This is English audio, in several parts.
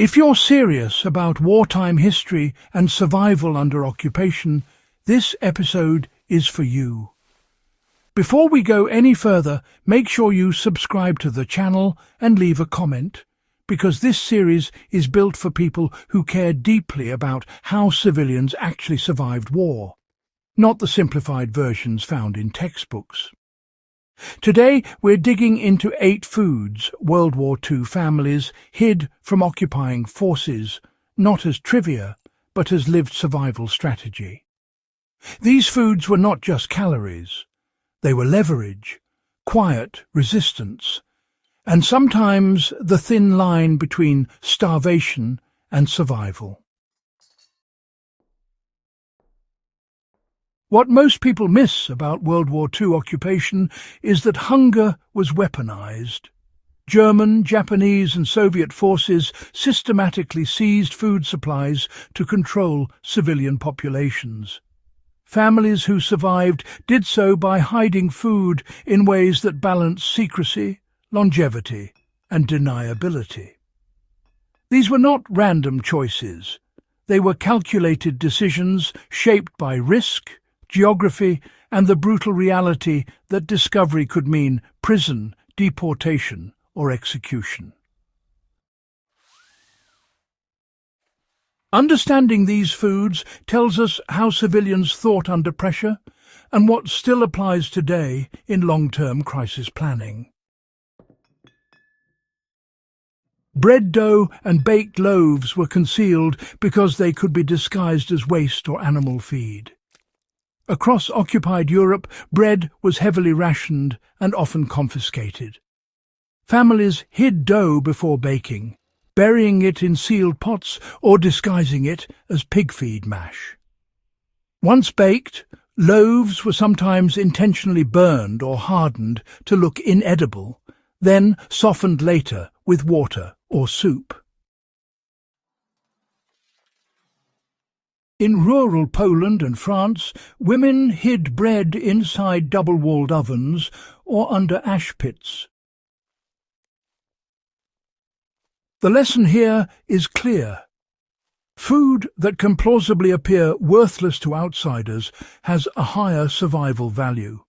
If you're serious about wartime history and survival under occupation, this episode is for you. Before we go any further, make sure you subscribe to the channel and leave a comment, because this series is built for people who care deeply about how civilians actually survived war, not the simplified versions found in textbooks. Today, we're digging into 8 foods World War II families hid from occupying forces, not as trivia, but as lived survival strategy. These foods were not just calories. They were leverage, quiet resistance, and sometimes the thin line between starvation and survival. What most people miss about World War II occupation is that hunger was weaponized. German, Japanese and Soviet forces systematically seized food supplies to control civilian populations. Families who survived did so by hiding food in ways that balanced secrecy, longevity and deniability. These were not random choices. They were calculated decisions shaped by risk, geography and the brutal reality that discovery could mean prison, deportation or execution. Understanding these foods tells us how civilians thought under pressure and what still applies today in long-term crisis planning. Bread dough and baked loaves were concealed because they could be disguised as waste or animal feed. Across occupied Europe, bread was heavily rationed and often confiscated. Families hid dough before baking, burying it in sealed pots or disguising it as pig feed mash. Once baked, loaves were sometimes intentionally burned or hardened to look inedible, then softened later with water or soup. In rural Poland and France, women hid bread inside double-walled ovens or under ash pits. The lesson here is clear. Food that can plausibly appear worthless to outsiders has a higher survival value.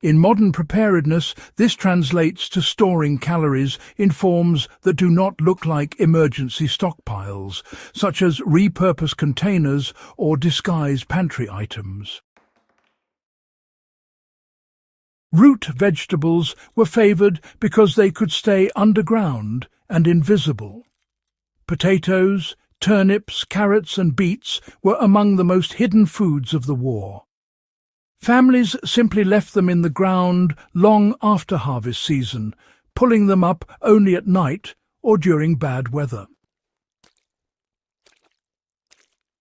In modern preparedness, this translates to storing calories in forms that do not look like emergency stockpiles, such as repurposed containers or disguised pantry items. Root vegetables were favoured because they could stay underground and invisible. Potatoes, turnips, carrots and beets were among the most hidden foods of the war. Families simply left them in the ground long after harvest season, pulling them up only at night or during bad weather.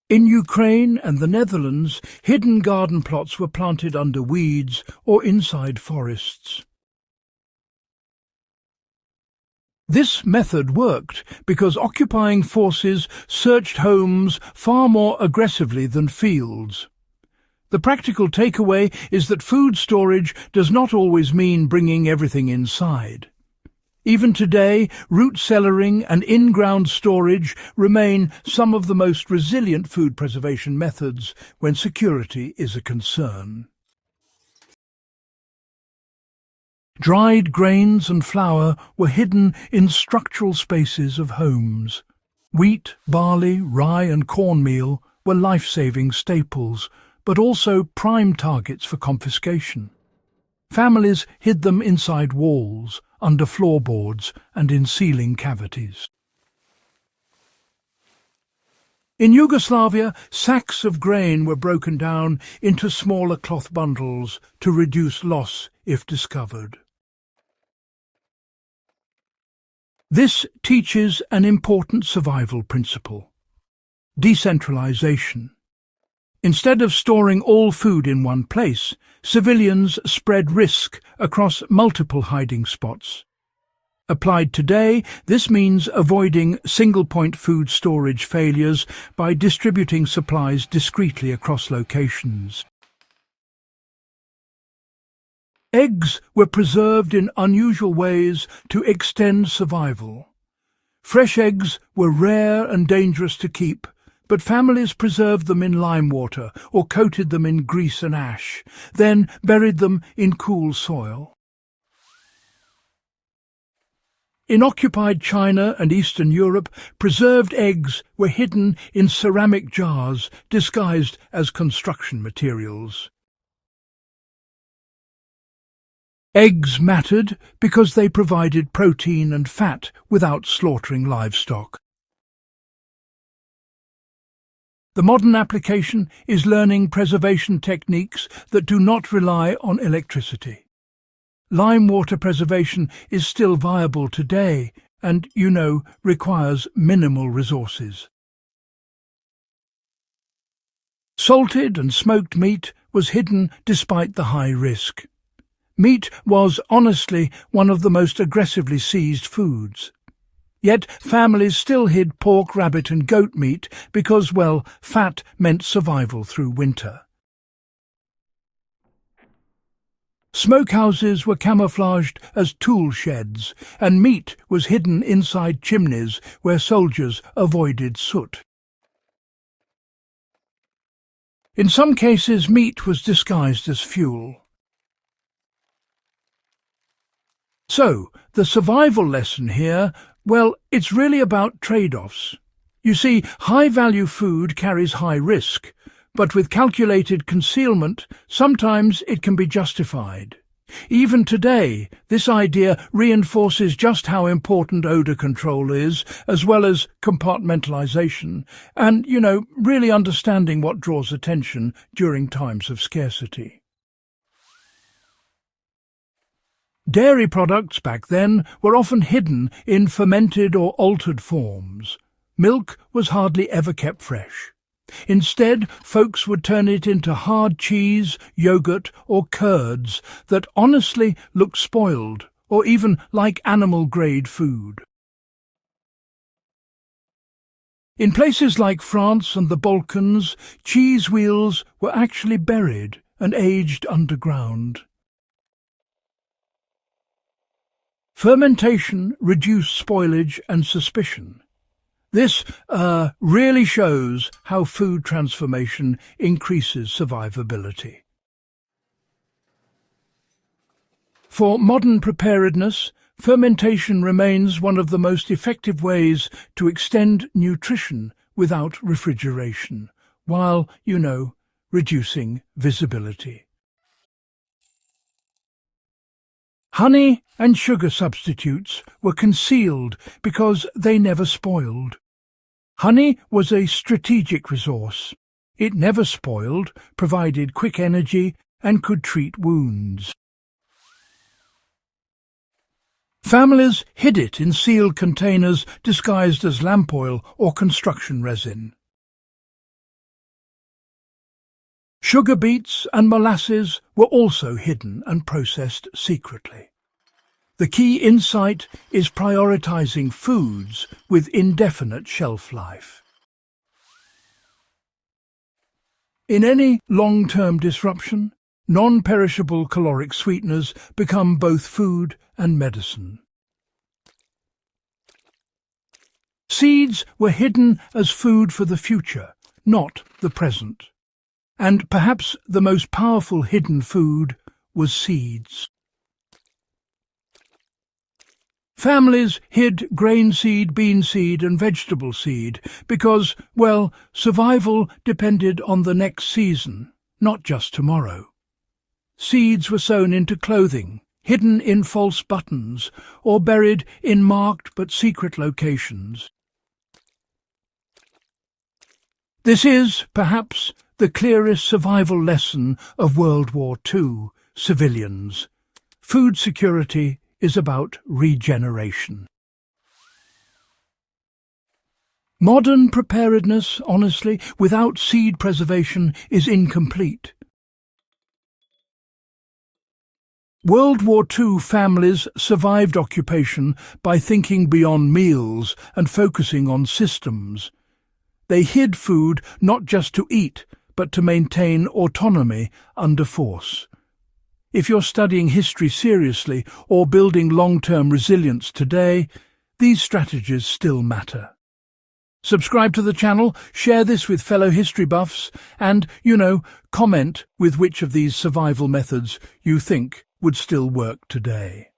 In Ukraine and the Netherlands, hidden garden plots were planted under weeds or inside forests. This method worked because occupying forces searched homes far more aggressively than fields. The practical takeaway is that food storage does not always mean bringing everything inside. Even today, root cellaring and in-ground storage remain some of the most resilient food preservation methods when security is a concern. Dried grains and flour were hidden in structural spaces of homes. Wheat, barley, rye and cornmeal were life-saving staples, but also prime targets for confiscation. Families hid them inside walls, under floorboards and in ceiling cavities. In Yugoslavia, sacks of grain were broken down into smaller cloth bundles to reduce loss if discovered. This teaches an important survival principle: decentralization. Instead of storing all food in one place, civilians spread risk across multiple hiding spots. Applied today, this means avoiding single-point food storage failures by distributing supplies discreetly across locations. Eggs were preserved in unusual ways to extend survival. Fresh eggs were rare and dangerous to keep, but families preserved them in lime water or coated them in grease and ash, then buried them in cool soil. In occupied China and Eastern Europe, preserved eggs were hidden in ceramic jars disguised as construction materials. Eggs mattered because they provided protein and fat without slaughtering livestock. The modern application is learning preservation techniques that do not rely on electricity. Lime water preservation is still viable today and, requires minimal resources. Salted and smoked meat was hidden despite the high risk. Meat was, honestly, one of the most aggressively seized foods. Yet families still hid pork, rabbit and goat meat because, fat meant survival through winter. Smokehouses were camouflaged as tool sheds, and meat was hidden inside chimneys where soldiers avoided soot. In some cases, meat was disguised as fuel. So, the survival lesson here, it's really about trade-offs. You see, high-value food carries high risk, but with calculated concealment, sometimes it can be justified. Even today, this idea reinforces just how important odour control is, as well as compartmentalisation, and, really understanding what draws attention during times of scarcity. Dairy products back then were often hidden in fermented or altered forms. Milk was hardly ever kept fresh. Instead, folks would turn it into hard cheese, yogurt or curds that honestly looked spoiled or even like animal-grade food. In places like France and the Balkans, cheese wheels were actually buried and aged underground. Fermentation reduced spoilage and suspicion. This really shows how food transformation increases survivability. For modern preparedness, fermentation remains one of the most effective ways to extend nutrition without refrigeration, while, reducing visibility. Honey and sugar substitutes were concealed because they never spoiled. Honey was a strategic resource. It never spoiled, provided quick energy, and could treat wounds. Families hid it in sealed containers disguised as lamp oil or construction resin. Sugar beets and molasses were also hidden and processed secretly. The key insight is prioritizing foods with indefinite shelf life. In any long-term disruption, non-perishable caloric sweeteners become both food and medicine. Seeds were hidden as food for the future, not the present. And perhaps the most powerful hidden food was seeds. Families hid grain seed, bean seed and vegetable seed because, survival depended on the next season, not just tomorrow. Seeds were sewn into clothing, hidden in false buttons, or buried in marked but secret locations. This is, perhaps, the clearest survival lesson of World War II, civilians. Food security is about regeneration. Modern preparedness, honestly, without seed preservation is incomplete. World War II families survived occupation by thinking beyond meals and focusing on systems. They hid food not just to eat, but to maintain autonomy under force. If you're studying history seriously or building long-term resilience today, these strategies still matter. Subscribe to the channel, share this with fellow history buffs, and, comment with which of these survival methods you think would still work today.